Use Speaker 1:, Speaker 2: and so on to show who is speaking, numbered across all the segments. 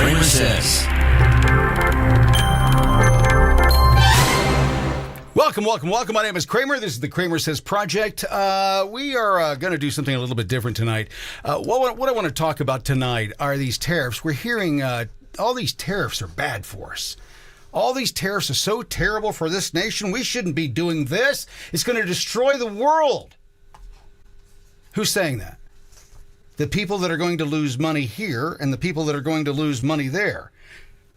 Speaker 1: CramerSez. Welcome. My name is Kramer. This is the CramerSez Project. We are going to do something a little bit different tonight. What I want to talk about tonight are these tariffs. We're hearing all these tariffs are bad for us. All these tariffs are so terrible for this nation. We shouldn't be doing this. It's going to destroy the world. Who's saying that? The people that are going to lose money here and the people that are going to lose money there.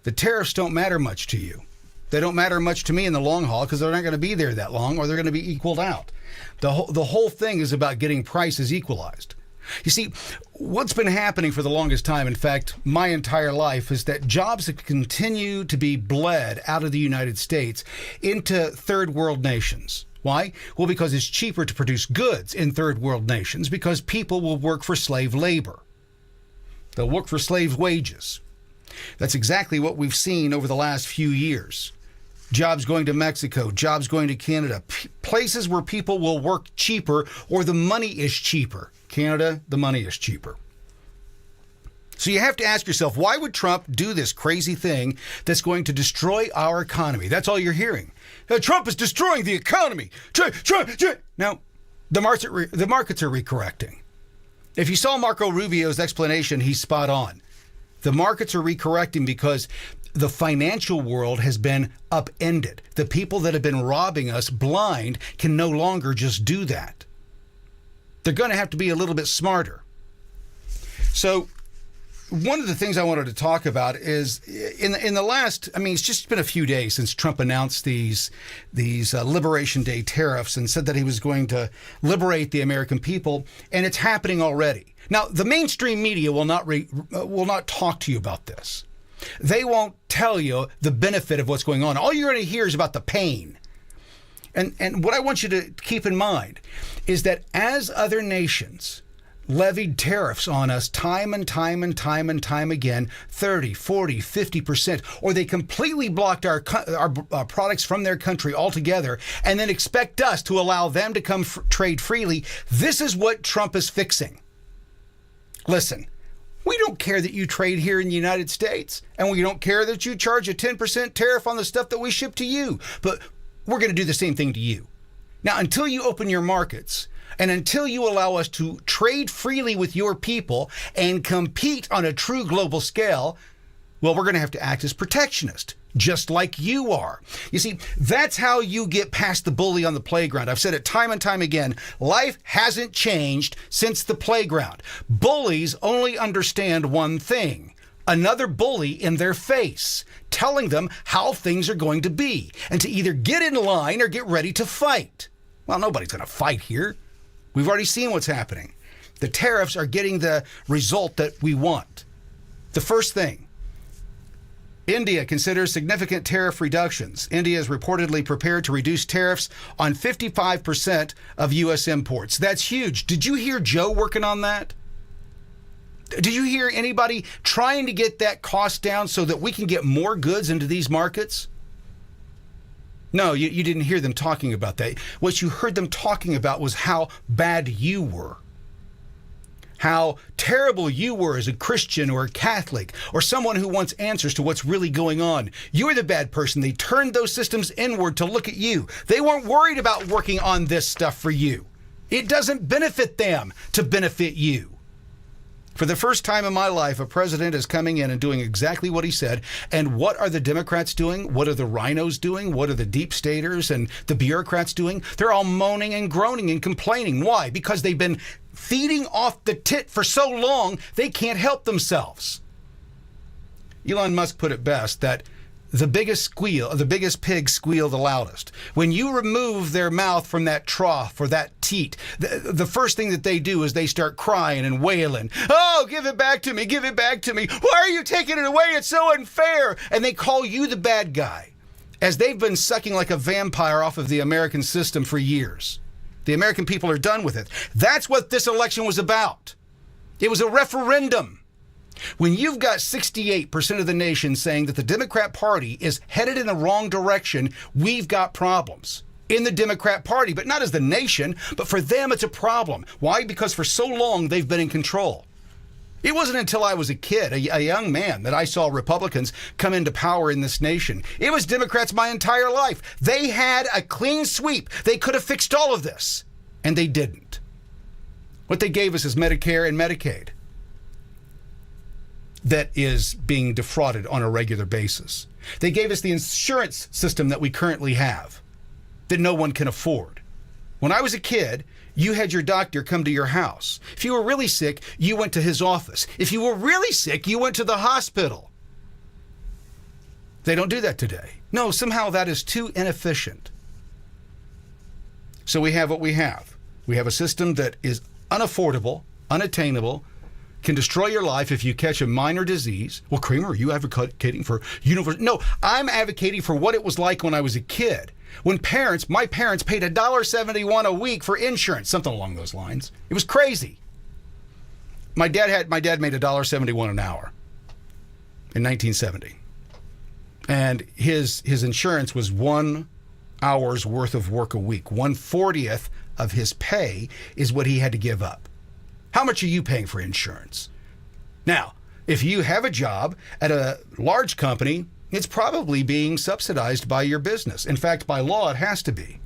Speaker 1: The tariffs don't matter much to you. They don't matter much to me in the long haul because they're not going to be there that long, or they're going to be equaled out. The whole thing is about getting prices equalized. You see, what's been happening for the longest time, in fact, my entire life, is that jobs have continued to be bled out of the United States into third world nations. Why? Well, because it's cheaper to produce goods in third world nations because people will work for slave labor. They'll work for slave wages. That's exactly what we've seen over the last few years. Jobs going to Mexico, jobs going to Canada, places where people will work cheaper or the money is cheaper. Canada, the money is cheaper. So you have to ask yourself, why would Trump do this crazy thing that's going to destroy our economy? That's all you're hearing. Trump is destroying the economy. Trump. Now, the markets are recorrecting. If you saw Marco Rubio's explanation, he's spot on. The markets are recorrecting because the financial world has been upended. The people that have been robbing us blind can no longer just do that. They're going to have to be a little bit smarter. So one of the things I wanted to talk about is in the last, it's just been a few days since Trump announced these Liberation Day tariffs and said that he was going to liberate the American people, and it's happening already. Now, the mainstream media will not talk to you about this. They won't tell you the benefit of what's going on. All you're going to hear is about the pain. And what I want you to keep in mind is that as other nations levied tariffs on us time and time again, 30, 40, 50%, or they completely blocked our products from their country altogether and then expect us to allow them to come trade freely, this is what Trump is fixing. Listen, we don't care that you trade here in the United States, and we don't care that you charge a 10% tariff on the stuff that we ship to you, but we're going to do the same thing to you. Now, until you open your markets, and until you allow us to trade freely with your people and compete on a true global scale, well, we're going to have to act as protectionist, just like you are. You see, that's how you get past the bully on the playground. I've said it time and time again. Life hasn't changed since the playground. Bullies only understand one thing: another bully in their face, telling them how things are going to be, and to either get in line or get ready to fight. Well, nobody's going to fight here. We've already seen what's happening. The tariffs are getting the result that we want. The first thing, India considers significant tariff reductions. India is reportedly prepared to reduce tariffs on 55% of U.S. imports. That's huge. Did you hear Joe working on that? Did you hear anybody trying to get that cost down so that we can get more goods into these markets? No, you didn't hear them talking about that. What you heard them talking about was how bad you were. How terrible you were as a Christian or a Catholic or someone who wants answers to what's really going on. You're the bad person. They turned those systems inward to look at you. They weren't worried about working on this stuff for you. It doesn't benefit them to benefit you. For the first time in my life, a president is coming in and doing exactly what he said. And what are the Democrats doing? What are the rhinos doing? What are the deep staters and the bureaucrats doing? They're all moaning and groaning and complaining. Why? Because they've been feeding off the tit for so long, they can't help themselves. Elon Musk put it best that the biggest pigs squeal the loudest. When you remove their mouth from that trough or that teat, the first thing that they do is they start crying and wailing. Oh, give it back to me. Give it back to me. Why are you taking it away? It's so unfair. And they call you the bad guy, as they've been sucking like a vampire off of the American system for years. The American people are done with it. That's what this election was about. It was a referendum. When you've got 68% of the nation saying that the Democrat Party is headed in the wrong direction, we've got problems in the Democrat Party, but not as the nation, but for them it's a problem. Why? Because for so long they've been in control. It wasn't until I was a kid, a young man, that I saw Republicans come into power in this nation. It was Democrats my entire life. They had a clean sweep. They could have fixed all of this, and they didn't. What they gave us is Medicare and Medicaid that is being defrauded on a regular basis. They gave us the insurance system that we currently have that no one can afford. When I was a kid, you had your doctor come to your house. If you were really sick, you went to his office. If you were really sick, you went to the hospital. They don't do that today. No, somehow that is too inefficient. So we have what we have. We have a system that is unaffordable, unattainable, can destroy your life if you catch a minor disease. Well, Kramer, are you advocating for universal? No, I'm advocating for what it was like when I was a kid. When my parents paid $1.71 a week for insurance, something along those lines. It was crazy. My dad made $1.71 an hour in 1970. And his insurance was 1 hour's worth of work a week. 1/40th of his pay is what he had to give up. How much are you paying for insurance? Now, if you have a job at a large company, it's probably being subsidized by your business. In fact, by law, it has to be.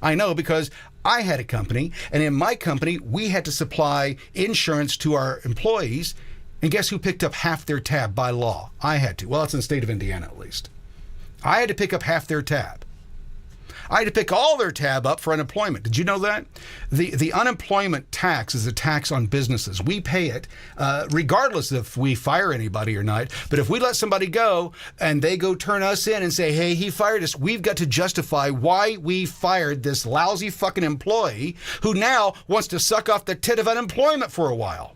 Speaker 1: I know because I had a company, and in my company, we had to supply insurance to our employees. And guess who picked up half their tab by law? I had to. Well, it's in the state of Indiana, at least. I had to pick up half their tab. I had to pick all their tab up for unemployment. Did you know that? The unemployment tax is a tax on businesses. We pay it regardless if we fire anybody or not. But if we let somebody go and they go turn us in and say, hey, he fired us, we've got to justify why we fired this lousy fucking employee who now wants to suck off the tit of unemployment for a while.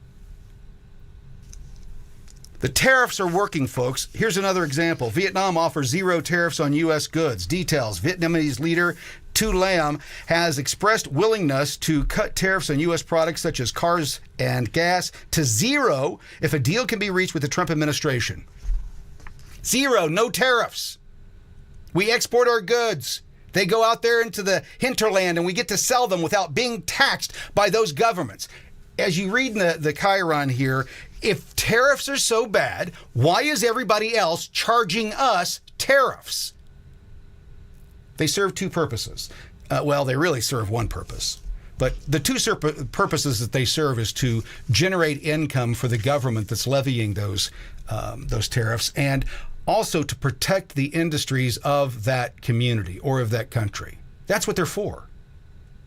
Speaker 1: The tariffs are working, folks. Here's another example. Vietnam offers 0 tariffs on U.S. goods. Details. Vietnamese leader Tu Lam has expressed willingness to cut tariffs on U.S. products such as cars and gas to 0 if a deal can be reached with the Trump administration. 0, no tariffs. We export our goods. They go out there into the hinterland and we get to sell them without being taxed by those governments. As you read in the Chiron here, if tariffs are so bad, why is everybody else charging us tariffs? They serve 2 purposes. Well, they really serve 1 purpose. But the 2 purposes that they serve is to generate income for the government that's levying those tariffs, and also to protect the industries of that community or of that country. That's what they're for.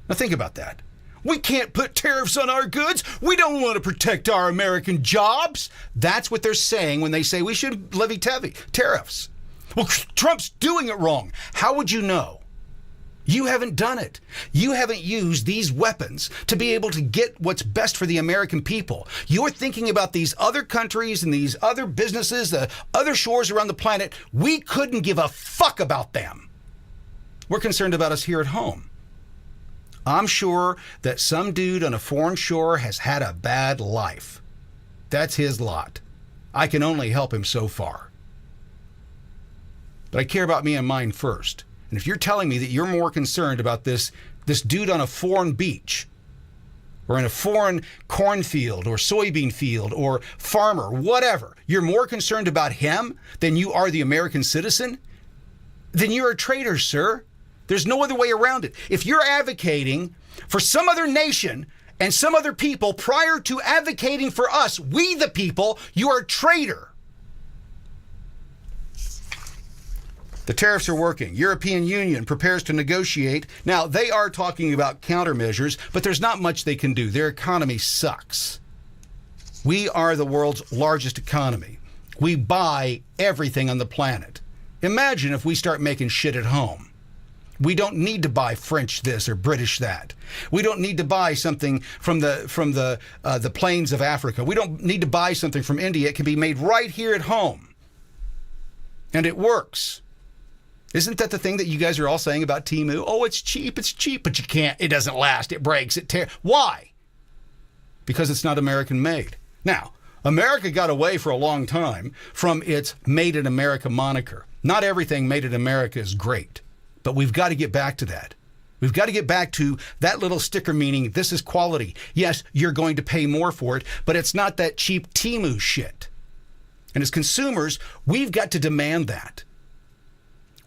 Speaker 1: Now think about that. We can't put tariffs on our goods. We don't want to protect our American jobs. That's what they're saying when they say we should levy tariffs. Well, Trump's doing it wrong. How would you know? You haven't done it. You haven't used these weapons to be able to get what's best for the American people. You're thinking about these other countries and these other businesses, the other shores around the planet. We couldn't give a fuck about them. We're concerned about us here at home. I'm sure that some dude on a foreign shore has had a bad life. That's his lot. I can only help him so far. But I care about me and mine first. And if you're telling me that you're more concerned about this dude on a foreign beach or in a foreign cornfield or soybean field or farmer, whatever, you're more concerned about him than you are the American citizen, then you're a traitor, sir. There's no other way around it. If you're advocating for some other nation and some other people prior to advocating for us, we the people, you are a traitor. The tariffs are working. European Union prepares to negotiate. Now, they are talking about countermeasures, but there's not much they can do. Their economy sucks. We are the world's largest economy. We buy everything on the planet. Imagine if we start making shit at home. We don't need to buy French this or British that. We don't need to buy something from the plains of Africa. We don't need to buy something from India. It can be made right here at home. And it works. Isn't that the thing that you guys are all saying about Temu? Oh, it's cheap, but you can't. It doesn't last. It breaks. It tears. Why? Because it's not American made. Now, America got away for a long time from its Made in America moniker. Not everything made in America is great, but we've got to get back to that. We've got to get back to that little sticker meaning this is quality. Yes, you're going to pay more for it, but it's not that cheap Temu shit. And as consumers, we've got to demand that.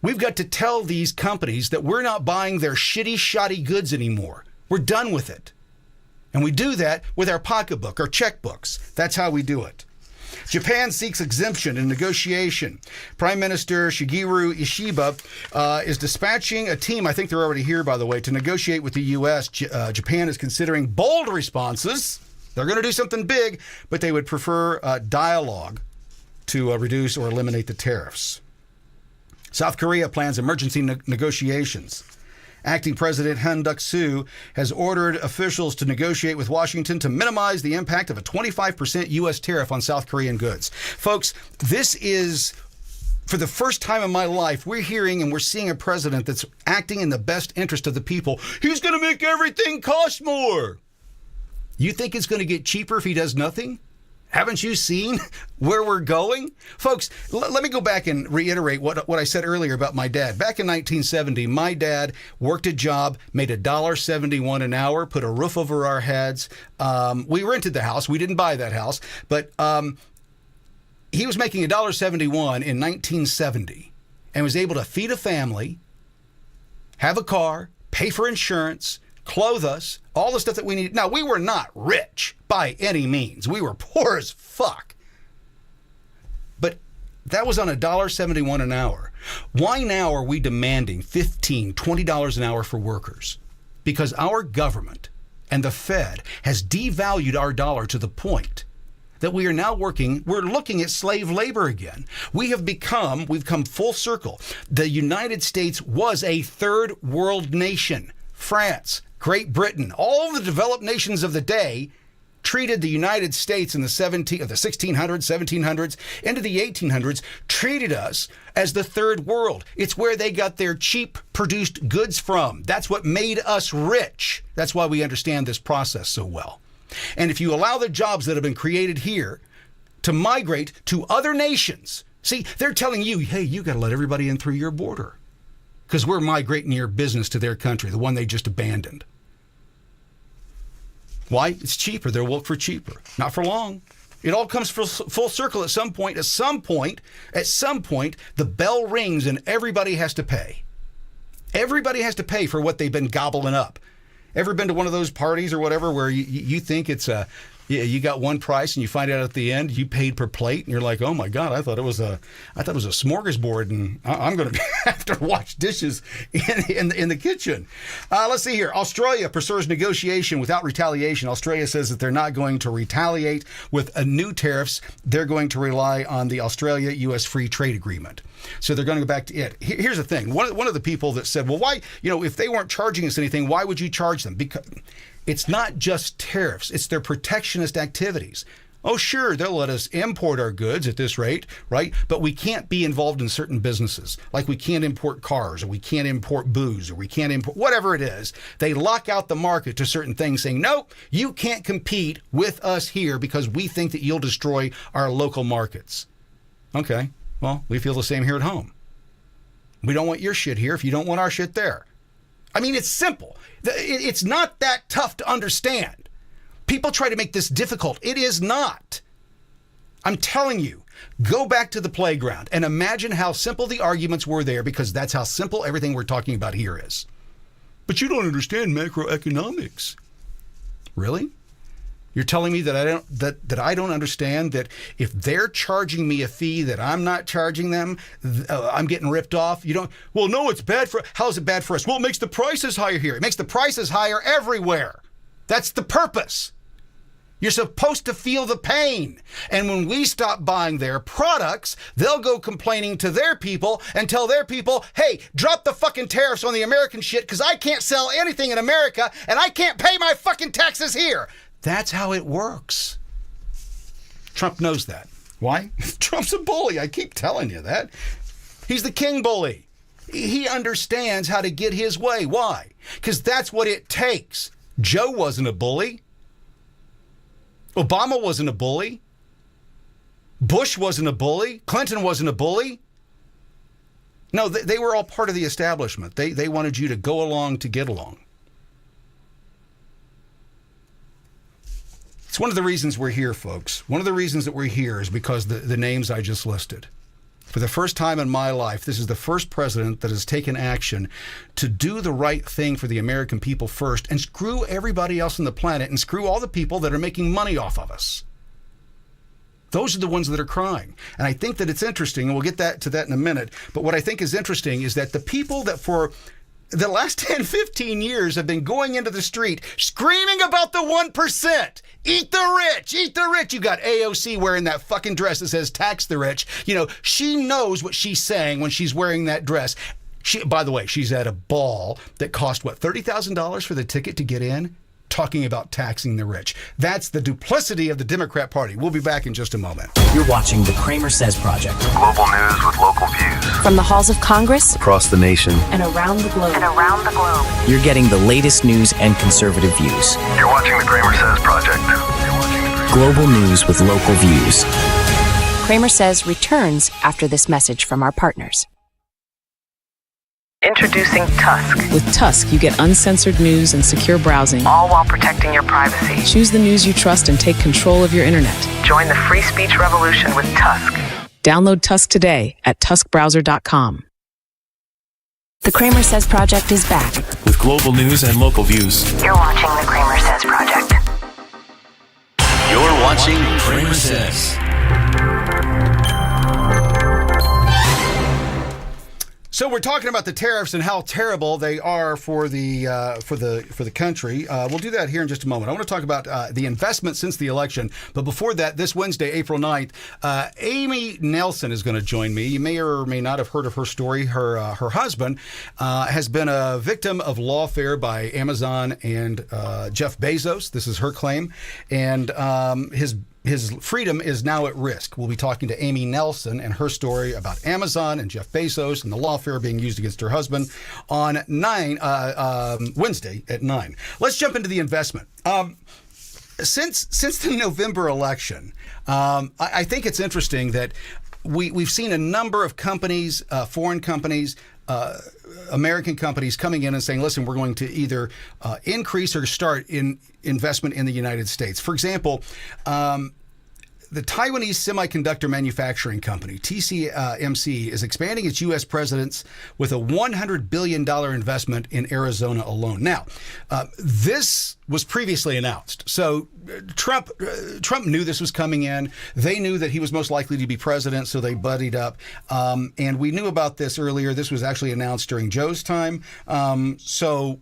Speaker 1: We've got to tell these companies that we're not buying their shitty, shoddy goods anymore. We're done with it. And we do that with our pocketbook, our checkbooks. That's how we do it. Japan seeks exemption in negotiation. Prime Minister Shigeru Ishiba is dispatching a team, I think they're already here, by the way, to negotiate with the U.S. Japan is considering bold responses. They're going to do something big, but they would prefer dialogue to reduce or eliminate the tariffs. South Korea plans emergency negotiations. Acting President Han Duck-soo has ordered officials to negotiate with Washington to minimize the impact of a 25% U.S. tariff on South Korean goods. Folks, this is, for the first time in my life, we're hearing and we're seeing a president that's acting in the best interest of the people. He's going to make everything cost more. You think it's going to get cheaper if he does nothing? Haven't you seen where we're going? Folks, let me go back and reiterate what I said earlier about my dad. Back in 1970, my dad worked a job, made $1.71 an hour, put a roof over our heads. We rented the house. We didn't buy that house. But he was making $1.71 in 1970 and was able to feed a family, have a car, pay for insurance, clothe us, all the stuff that we need. Now, we were not rich by any means. We were poor as fuck. But that was on $1.71 an hour. Why now are we demanding $15, $20 an hour for workers? Because our government and the Fed has devalued our dollar to the point that we are now we're looking at slave labor again. We've come full circle. The United States was a third world nation. France, Great Britain, all the developed nations of the day treated the United States in the 1600s, 1700s, into the 1800s, treated us as the third world. It's where they got their cheap produced goods from. That's what made us rich. That's why we understand this process so well. And if you allow the jobs that have been created here to migrate to other nations, see, they're telling you, hey, you got to let everybody in through your border because we're migrating your business to their country, the one they just abandoned. Why? It's cheaper. They'll work for cheaper. Not for long. It all comes full circle at some point. At some point, the bell rings and everybody has to pay. Everybody has to pay for what they've been gobbling up. Ever been to one of those parties or whatever where you think it's you got one price and you find out at the end you paid per plate and you're like, oh my God, I thought it was a smorgasbord and I'm going to have to wash dishes in the kitchen. Let's see here. Australia pursues negotiation without retaliation. Australia says that they're not going to retaliate with new tariffs. They're going to rely on the Australia-U.S. Free Trade Agreement. So they're going to go back to it. Here's the thing. One of the people that said, well, why, if they weren't charging us anything, why would you charge them? Because it's not just tariffs. It's their protectionist activities. Oh, sure, they'll let us import our goods at this rate, right? But we can't be involved in certain businesses. Like we can't import cars, or we can't import booze, or we can't import whatever it is. They lock out the market to certain things saying, no, you can't compete with us here because we think that you'll destroy our local markets. Okay, well, we feel the same here at home. We don't want your shit here if you don't want our shit there. I mean, it's simple. It's not that tough to understand. People try to make this difficult. It is not. I'm telling you, go back to the playground and imagine how simple the arguments were there, because that's how simple everything we're talking about here is. But you don't understand macroeconomics. Really? You're telling me that I don't understand that if they're charging me a fee that I'm not charging them, I'm getting ripped off? You don't? Well, no, it's bad for. How is it bad for us? Well, it makes the prices higher here. It makes the prices higher everywhere. That's the purpose. You're supposed to feel the pain. And when we stop buying their products, they'll go complaining to their people and tell their people, hey, drop the fucking tariffs on the American shit because I can't sell anything in America and I can't pay my fucking taxes here. That's how it works. Trump knows that. Why? Trump's a bully. I keep telling you that. He's the king bully. He understands how to get his way. Why? Because that's what it takes. Joe wasn't a bully. Obama wasn't a bully. Bush wasn't a bully. Clinton wasn't a bully. No, they were all part of the establishment. They wanted you to go along to get along. It's one of the reasons we're here, folks. One of the reasons that we're here is because the names I just listed. For the first time in my life, this is the first president that has taken action to do the right thing for the American people first and screw everybody else on the planet and screw all the people that are making money off of us. Those are the ones that are crying. And I think that it's interesting, and we'll get to that in a minute, but what I think is interesting is that the people that for the last 10, 15 years have been going into the street screaming about the 1%. Eat the rich, eat the rich. You got AOC wearing that fucking dress that says tax the rich. You know, she knows what she's saying when she's wearing that dress. By the way, she's at a ball that cost, what, $30,000 for the ticket to get in? Talking about taxing the rich. That's the duplicity of the Democrat Party. We'll be back in just a moment.
Speaker 2: You're watching the CramerSez Project.
Speaker 3: Global news with local views.
Speaker 4: From the halls of Congress
Speaker 3: Across the nation.
Speaker 4: and around the globe.
Speaker 2: You're getting the latest news and conservative views.
Speaker 3: You're watching the CramerSez Project.
Speaker 2: Global news with local views.
Speaker 4: CramerSez returns after this message from our partners.
Speaker 5: Introducing Tusk,
Speaker 6: With Tusk, you get uncensored news and secure browsing.
Speaker 5: all while protecting your privacy.
Speaker 6: Choose the news you trust and take control of your internet.
Speaker 5: Join the free speech revolution with Tusk.
Speaker 6: Download Tusk today at tuskbrowser.com.
Speaker 4: The CramerSez Project is back.
Speaker 7: With global news and local views.
Speaker 5: You're watching the CramerSez Project.
Speaker 7: You're watching CramerSez.
Speaker 1: So we're talking about the tariffs and how terrible they are for the country. We'll do that here in just a moment. I want to talk about the investment since the election. But before that, this Wednesday, April 9th, Amy Nelson is going to join me. You may or may not have heard of her story. Her husband has been a victim of lawfare by Amazon and Jeff Bezos. This is her claim. And his freedom is now at risk. We'll be talking to Amy Nelson and her story about Amazon and Jeff Bezos and the lawfare being used against her husband on Wednesday at 9. Let's jump into the investment. Since the November election, I think it's interesting that we've seen a number of companies, foreign companies, American companies coming in and saying, listen, we're going to either increase or start in investment in the United States. For example, the Taiwanese semiconductor manufacturing company, TSMC, is expanding its U.S. presence with a $100 billion investment in Arizona alone. Now, this was previously announced. So Trump knew this was coming in. They knew that he was most likely to be president, so they buddied up. And we knew about this earlier. This was actually announced during Joe's time. So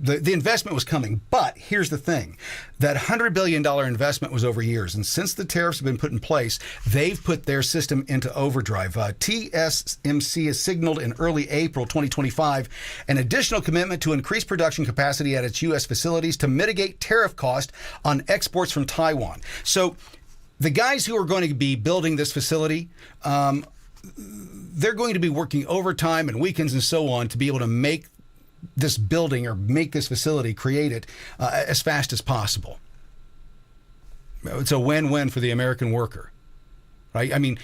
Speaker 1: the investment was coming. But here's the thing. That $100 billion investment was over years. And since the tariffs have been put in place, they've put their system into overdrive. TSMC has signaled in early April 2025 an additional commitment to increase production capacity at its U.S. facilities to mitigate tariff cost on exports from Taiwan. So the guys who are going to be building this facility, they're going to be working overtime and weekends and so on to be able to make this building or make this facility, create it as fast as possible. It's a win-win for the American worker, right? I mean,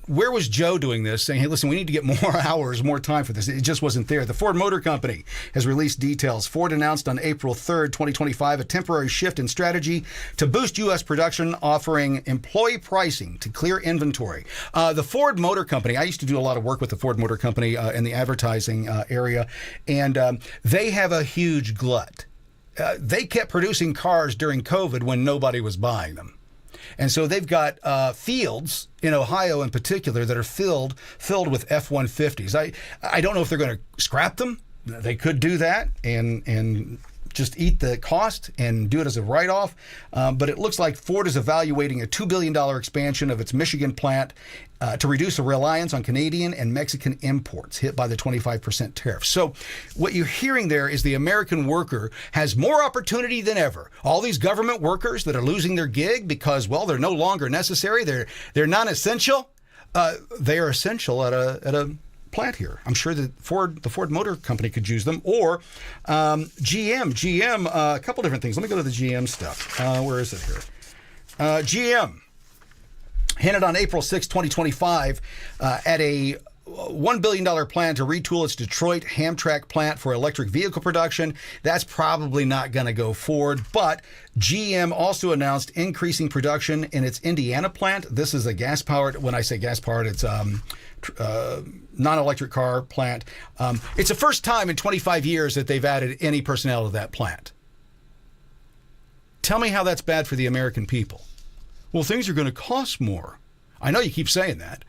Speaker 1: where was Joe doing this, saying, hey, listen, we need to get more hours, more time for this? It just wasn't there. The Ford Motor Company has released details. Ford announced on April 3rd, 2025, a temporary shift in strategy to boost U.S. production, offering employee pricing to clear inventory. The Ford Motor Company, I used to do a lot of work with the Ford Motor Company in the advertising area, and they have a huge glut. They kept producing cars during COVID when nobody was buying them. And so they've got fields in Ohio in particular that are filled with F-150s. I don't know if they're going to scrap them. They could do that and just eat the cost and do it as a write-off. But it looks like Ford is evaluating a $2 billion expansion of its Michigan plant to reduce a reliance on Canadian and Mexican imports hit by the 25% tariff. So what you're hearing there is the American worker has more opportunity than ever. All these government workers that are losing their gig because, well, they're no longer necessary. They're non-essential. They are essential at a plant here. I'm sure that the Ford Motor Company could use them, or GM, a couple different things. Let me go to the GM stuff. Where is it here? GM hinted on April 6, 2025 at a $1 billion plan to retool its Detroit Hamtramck plant for electric vehicle production. That's probably not going to go forward. But GM also announced increasing production in its Indiana plant. This is a gas-powered, when I say gas-powered, it's non-electric car plant. It's the first time in 25 years that they've added any personnel to that plant. Tell me how that's bad for the American people. Well, things are going to cost more. I know you keep saying that.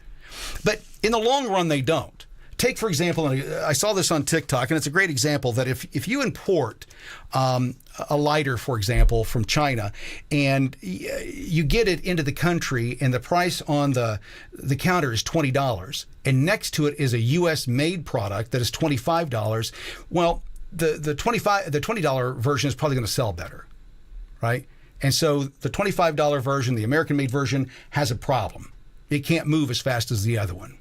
Speaker 1: But in the long run, they don't. Take, for example, and I saw this on TikTok, and it's a great example that if you import a lighter, for example, from China, and you get it into the country, and the price on the counter is $20, and next to it is a U.S.-made product that is $25, well, the $20 version is probably going to sell better, right? And so the $25 version, the American-made version, has a problem. It can't move as fast as the other one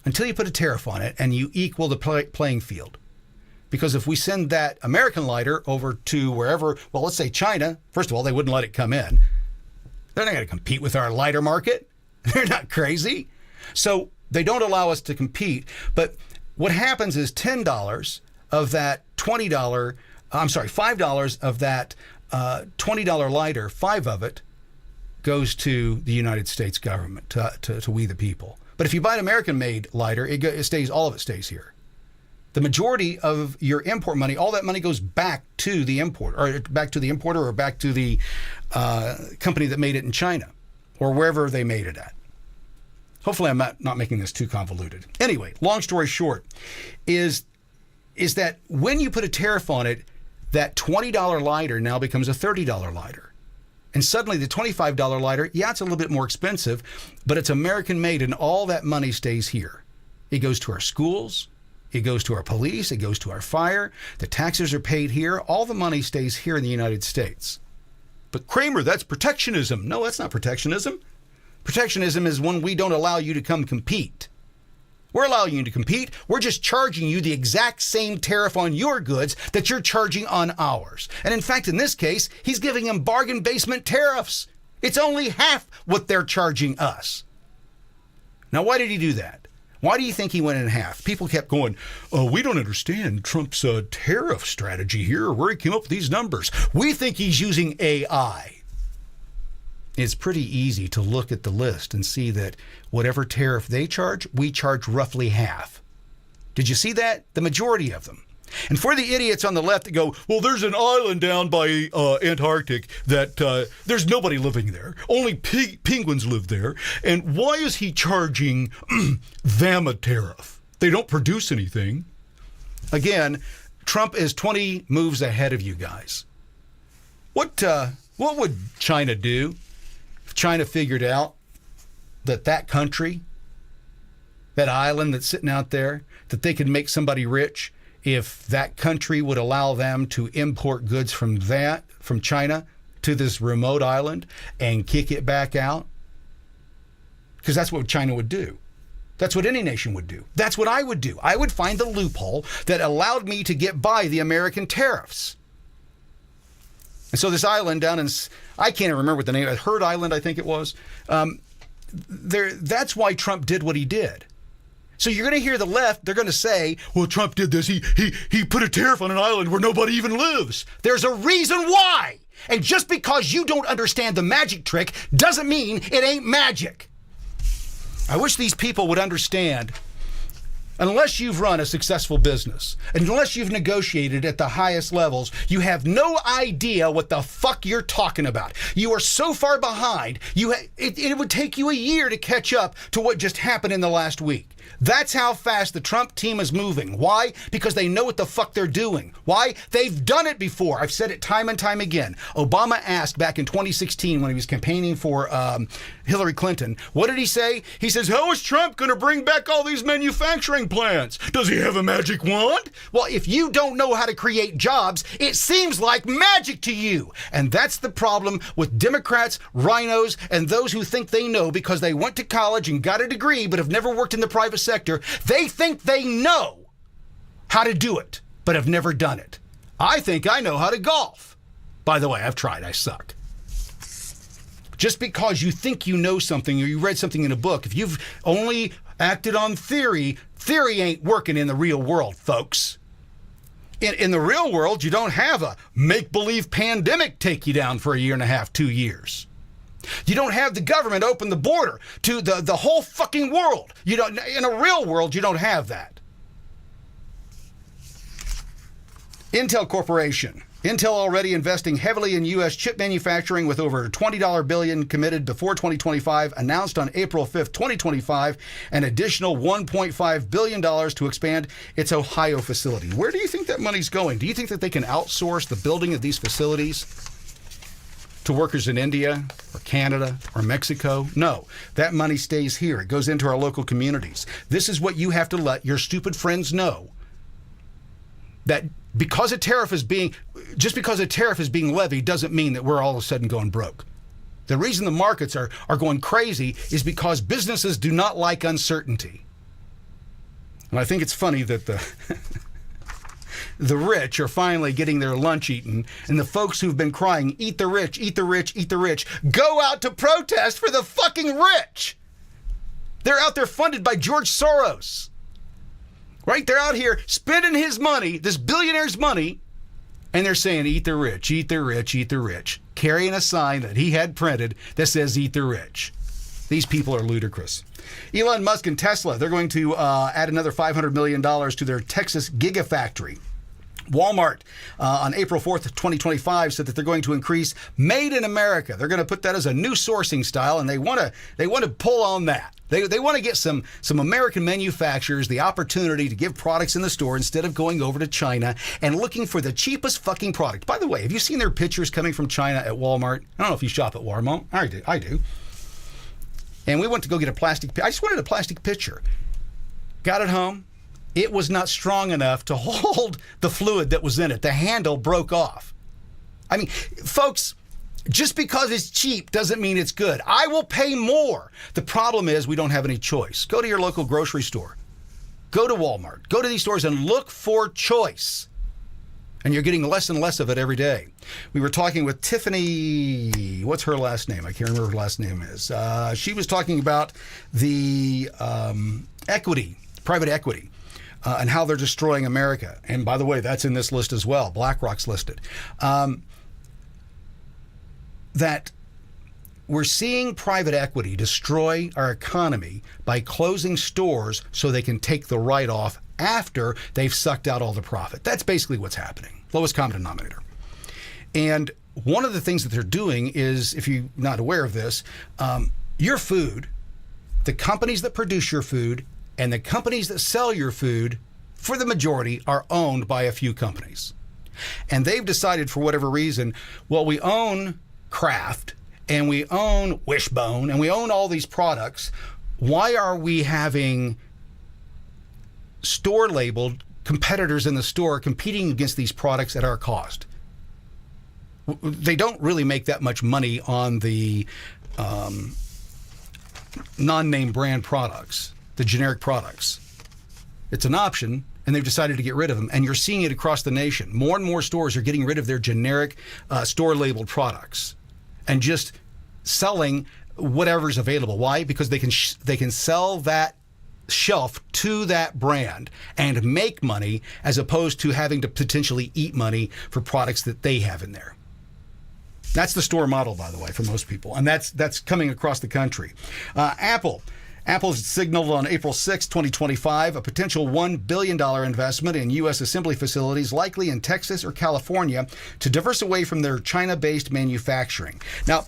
Speaker 1: until you put a tariff on it and you equal the playing field. Because if we send that American lighter over to wherever, well, let's say China, first of all, they wouldn't let it come in. They're not going to compete with our lighter market. They're not crazy. So they don't allow us to compete. But what happens is $10 of that $5 of that $20 lighter, 5 of it goes to the United States government, to we the people. But if you buy an American-made lighter, all of it stays here. The majority of your import money, all that money goes back to the importer, or back to the importer, or back to the company that made it in China, or wherever they made it at. Hopefully I'm not making this too convoluted. Anyway, long story short, is that when you put a tariff on it, that $20 lighter now becomes a $30 lighter. And suddenly the $25 lighter, yeah, it's a little bit more expensive, but it's American-made, and all that money stays here. It goes to our schools. It goes to our police. It goes to our fire. The taxes are paid here. All the money stays here in the United States. But Kramer, that's protectionism. No, that's not protectionism. Protectionism is when we don't allow you to come compete. We're allowing you to compete. We're just charging you the exact same tariff on your goods that you're charging on ours. And in fact, in this case, he's giving them bargain basement tariffs. It's only half what they're charging us. Now, why did he do that? Why do you think he went in half? People kept going, we don't understand Trump's tariff strategy here, or where he came up with these numbers. We think he's using AI. It's pretty easy to look at the list and see that whatever tariff they charge, we charge roughly half. Did you see that? The majority of them. And for the idiots on the left that go, well, there's an island down by Antarctic that there's nobody living there. Only penguins live there. And why is he charging them a tariff? They don't produce anything. Again, Trump is 20 moves ahead of you guys. What would China do if China figured out that country, that island that's sitting out there, that they could make somebody rich if that country would allow them to import goods from China to this remote island and kick it back out? Because that's what China would do. That's what any nation would do. That's what I would do. I would find the loophole that allowed me to get by the American tariffs. And so this island down in, I can't even remember what the name, Heard Island, I think it was. That's why Trump did what he did. So you're going to hear the left, they're going to say, well, Trump did this. He put a tariff on an island where nobody even lives. There's a reason why. And just because you don't understand the magic trick doesn't mean it ain't magic. I wish these people would understand, unless you've run a successful business, unless you've negotiated at the highest levels, you have no idea what the fuck you're talking about. You are so far behind, it would take you a year to catch up to what just happened in the last week. That's how fast the Trump team is moving. Why? Because they know what the fuck they're doing. Why? They've done it before. I've said it time and time again. Obama asked back in 2016 when he was campaigning for Hillary Clinton, what did he say? He says, how is Trump going to bring back all these manufacturing plants? Does he have a magic wand? Well, if you don't know how to create jobs, it seems like magic to you. And that's the problem with Democrats, rhinos, and those who think they know because they went to college and got a degree but have never worked in the private sector. They think they know how to do it, but have never done it. I think I know how to golf. By the way, I've tried. I suck. Just because you think you know something or you read something in a book, if you've only acted on theory. Theory ain't working in the real world, folks. In the real world, you don't have a make-believe pandemic take you down for a year and a half, 2 years. You don't have the government open the border to the whole fucking world. You don't. In a real world, you don't have that. Intel Corporation. Intel already investing heavily in U.S. chip manufacturing with over $20 billion committed before 2025, announced on April 5th, 2025, an additional $1.5 billion to expand its Ohio facility. Where do you think that money's going? Do you think that they can outsource the building of these facilities to workers in India or Canada or Mexico? No, that money stays here. It goes into our local communities. This is what you have to let your stupid friends know. That because a tariff is being levied doesn't mean that we're all of a sudden going broke. The reason the markets are going crazy is because businesses do not like uncertainty. And I think it's funny that the rich are finally getting their lunch eaten, and the folks who've been crying, eat the rich, eat the rich, eat the rich, go out to protest for the fucking rich. They're out there funded by George Soros. Right? They're out here spending his money, this billionaire's money, and they're saying, eat the rich, eat the rich, eat the rich, carrying a sign that he had printed that says, eat the rich. These people are ludicrous. Elon Musk and Tesla, they're going to add another $500 million to their Texas Gigafactory. Walmart on April 4th, 2025 said that they're going to increase Made in America. They're going to put that as a new sourcing style, and they want to pull on that. They want to get some American manufacturers the opportunity to give products in the store instead of going over to China and looking for the cheapest fucking product. By the way, have you seen their pictures coming from China at Walmart? I don't know if you shop at Walmart. I do. And we went to go get I just wanted a plastic pitcher. Got it home. It was not strong enough to hold the fluid that was in it. The handle broke off. I mean, folks, just because it's cheap doesn't mean it's good. I will pay more. The problem is we don't have any choice. Go to your local grocery store. Go to Walmart. Go to these stores and look for choice. And you're getting less and less of it every day. We were talking with Tiffany, what's her last name? I can't remember what her last name is. She was talking about the private equity. And how they're destroying America. And by the way, that's in this list as well. BlackRock's listed. That we're seeing private equity destroy our economy by closing stores so they can take the write-off after they've sucked out all the profit. That's basically what's happening. Lowest common denominator. And one of the things that they're doing is, if you're not aware of this, your food, the companies that produce your food, and the companies that sell your food, for the majority, are owned by a few companies. And they've decided, for whatever reason, well, we own Kraft, and we own Wishbone, and we own all these products. Why are we having store-labeled competitors in the store competing against these products at our cost? They don't really make that much money on the non-name brand products. The generic products. It's an option, and they've decided to get rid of them. And you're seeing it across the nation. More and more stores are getting rid of their generic store-labeled products and just selling whatever's available. Why? Because they can sell that shelf to that brand and make money, as opposed to having to potentially eat money for products that they have in there. That's the store model, by the way, for most people, and that's coming across the country. Apple signaled on April 6, 2025, a potential $1 billion investment in U.S. assembly facilities, likely in Texas or California, to diversify away from their China-based manufacturing. Now,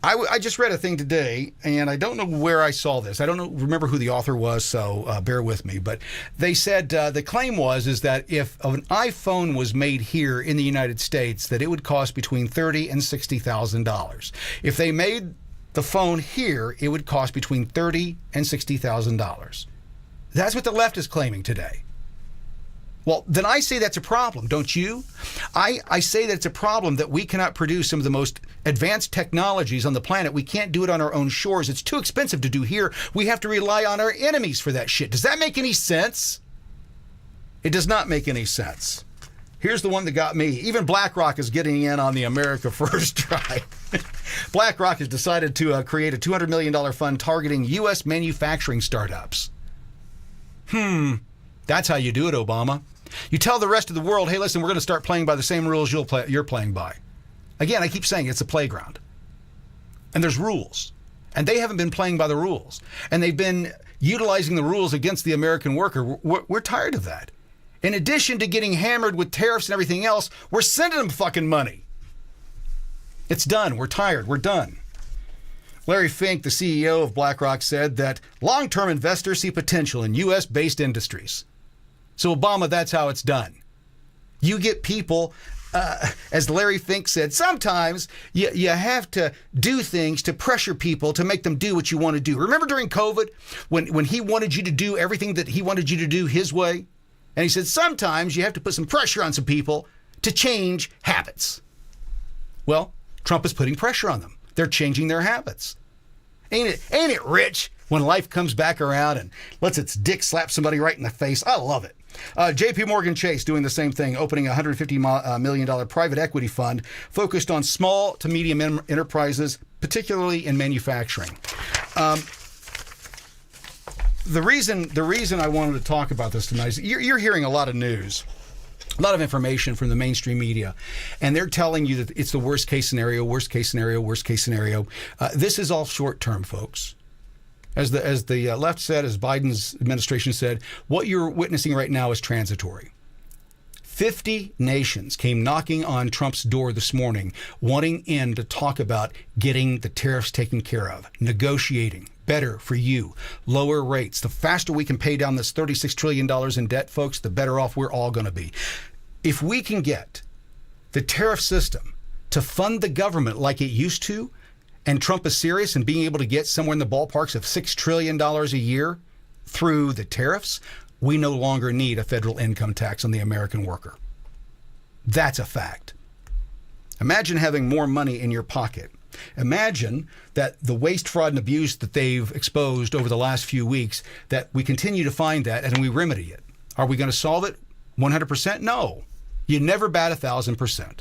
Speaker 1: I just read a thing today, and I don't know where I saw this. I don't remember who the author was, so bear with me. But they said the claim is that if an iPhone was made here in the United States, that it would cost between $30,000 and $60,000. If they made the phone here, it would cost between $30,000 and $60,000. That's what the left is claiming today. Well, then I say that's a problem, don't you? I say that it's a problem that we cannot produce some of the most advanced technologies on the planet. We can't do it on our own shores. It's too expensive to do here. We have to rely on our enemies for that shit. Does that make any sense? It does not make any sense. Here's the one that got me. Even BlackRock is getting in on the America First drive. BlackRock has decided to create a $200 million fund targeting U.S. manufacturing startups. That's how you do it, Obama. You tell the rest of the world, hey, listen, we're going to start playing by the same rules you're playing by. Again, I keep saying it's a playground. And there's rules. And they haven't been playing by the rules. And they've been utilizing the rules against the American worker. We're tired of that. In addition to getting hammered with tariffs and everything else, we're sending them fucking money. It's done. We're tired. We're done. Larry Fink, the CEO of BlackRock, said that long-term investors see potential in U.S.-based industries. So, Obama, that's how it's done. You get people, as Larry Fink said, sometimes you have to do things to pressure people to make them do what you want to do. Remember during COVID when he wanted you to do everything that he wanted you to do his way? And he said, sometimes you have to put some pressure on some people to change habits. Well, Trump is putting pressure on them. They're changing their habits. Ain't it rich when life comes back around and lets its dick slap somebody right in the face? I love it. JP Morgan Chase doing the same thing, opening a $150 million private equity fund focused on small to medium enterprises, particularly in manufacturing. The reason I wanted to talk about this tonight is you're hearing a lot of news. A lot of information from the mainstream media, and they're telling you that it's the worst case scenario, worst case scenario, worst case scenario. This is all short term, folks. As the left said, as Biden's administration said, what you're witnessing right now is transitory. 50 nations came knocking on Trump's door this morning, wanting in to talk about getting the tariffs taken care of, negotiating. Better for you, lower rates. The faster we can pay down this $36 trillion in debt, folks, the better off we're all going to be. If we can get the tariff system to fund the government like it used to, and Trump is serious in being able to get somewhere in the ballparks of $6 trillion a year through the tariffs, we no longer need a federal income tax on the American worker. That's a fact. Imagine having more money in your pocket. Imagine that the waste, fraud, and abuse that they've exposed over the last few weeks, that we continue to find that and we remedy it. Are we going to solve it 100%? No. You never bat 1,000%.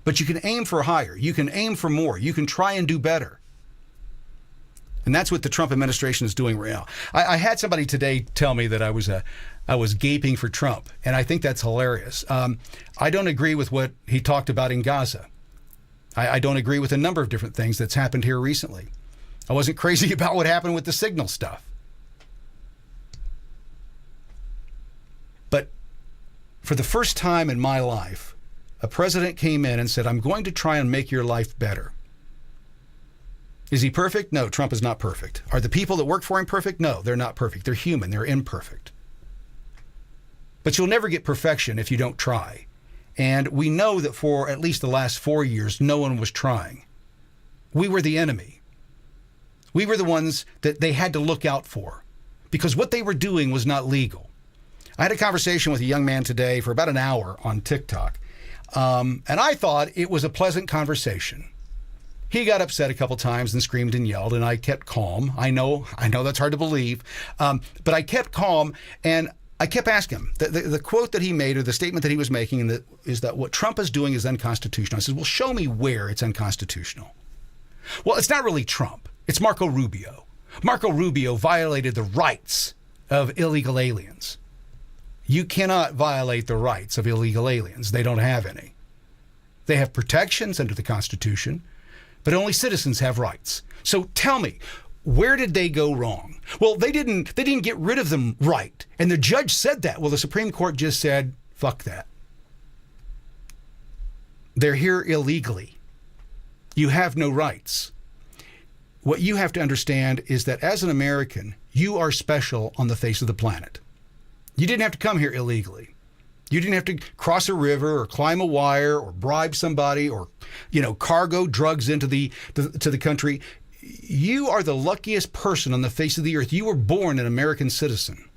Speaker 1: But you can aim for higher. You can aim for more. You can try and do better. And that's what the Trump administration is doing right now. I had somebody today tell me that I was gaping for Trump, and I think that's hilarious. I don't agree with what he talked about in Gaza. I don't agree with a number of different things that's happened here recently. I wasn't crazy about what happened with the signal stuff. But for the first time in my life, a president came in and said, I'm going to try and make your life better. Is he perfect? No, Trump is not perfect. Are the people that work for him perfect? No, they're not perfect. They're human. They're imperfect. But you'll never get perfection if you don't try. And we know that for at least the last 4 years, no one was trying. We were the enemy. We were the ones that they had to look out for because what they were doing was not legal. I had a conversation with a young man today for about an hour on TikTok, and I thought it was a pleasant conversation. He got upset a couple times and screamed and yelled, and I kept calm. I know that's hard to believe, but I kept calm, and I kept asking him. The quote that he made, or the statement that he was making, is that what Trump is doing is unconstitutional. I said, well, show me where it's unconstitutional. Well, it's not really Trump. It's Marco Rubio. Marco Rubio violated the rights of illegal aliens. You cannot violate the rights of illegal aliens. They don't have any. They have protections under the Constitution, but only citizens have rights. So tell me, where did they go wrong? Well, they didn't get rid of them right. And the judge said that. Well, the Supreme Court just said, fuck that. They're here illegally. You have no rights. What you have to understand is that as an American, you are special on the face of the planet. You didn't have to come here illegally. You didn't have to cross a river or climb a wire or bribe somebody or, cargo drugs into to the country. You are the luckiest person on the face of the earth. You were born an American citizen.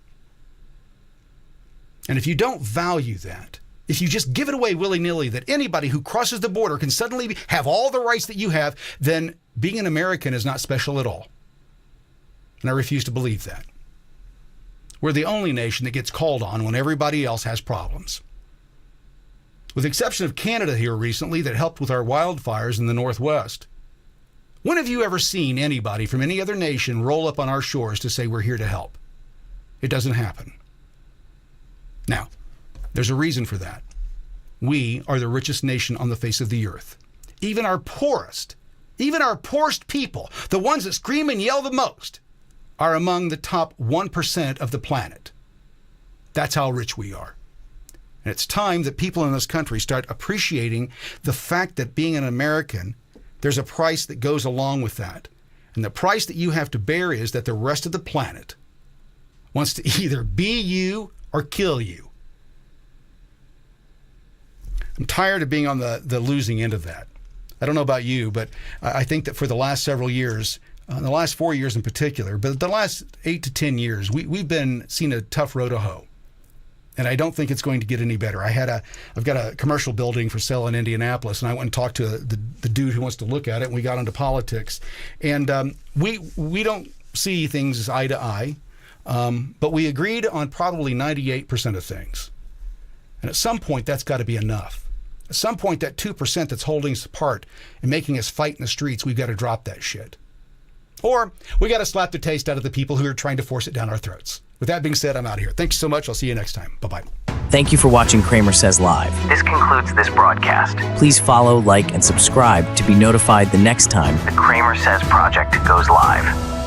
Speaker 1: And if you don't value that, if you just give it away willy-nilly, that anybody who crosses the border can suddenly have all the rights that you have, then being an American is not special at all. And I refuse to believe that. We're the only nation that gets called on when everybody else has problems. With the exception of Canada here recently that helped with our wildfires in the Northwest. When have you ever seen anybody from any other nation roll up on our shores to say we're here to help? It doesn't happen. Now, there's a reason for that. We are the richest nation on the face of the earth. Even our poorest people, the ones that scream and yell the most, are among the top 1% of the planet. That's how rich we are. And it's time that people in this country start appreciating the fact that being an American, there's a price that goes along with that. And the price that you have to bear is that the rest of the planet wants to either be you or kill you. I'm tired of being on the losing end of that. I don't know about you, but I think that for the last several years, the last 4 years in particular, but the last 8 to 10 years, we've been seeing a tough road to hoe. And I don't think it's going to get any better. I've got a commercial building for sale in Indianapolis, and I went and talked to the dude who wants to look at it, and we got into politics. And we don't see things eye to eye, but we agreed on probably 98% of things. And at some point, that's got to be enough. At some point, that 2% that's holding us apart and making us fight in the streets, we've got to drop that shit. Or we got to slap the taste out of the people who are trying to force it down our throats. With that being said, I'm out of here. Thanks so much. I'll see you next time. Bye-bye.
Speaker 2: Thank you for watching Kramer Says Live.
Speaker 5: This concludes this broadcast.
Speaker 2: Please follow, like, and subscribe to be notified the next time
Speaker 5: The CramerSez project goes live.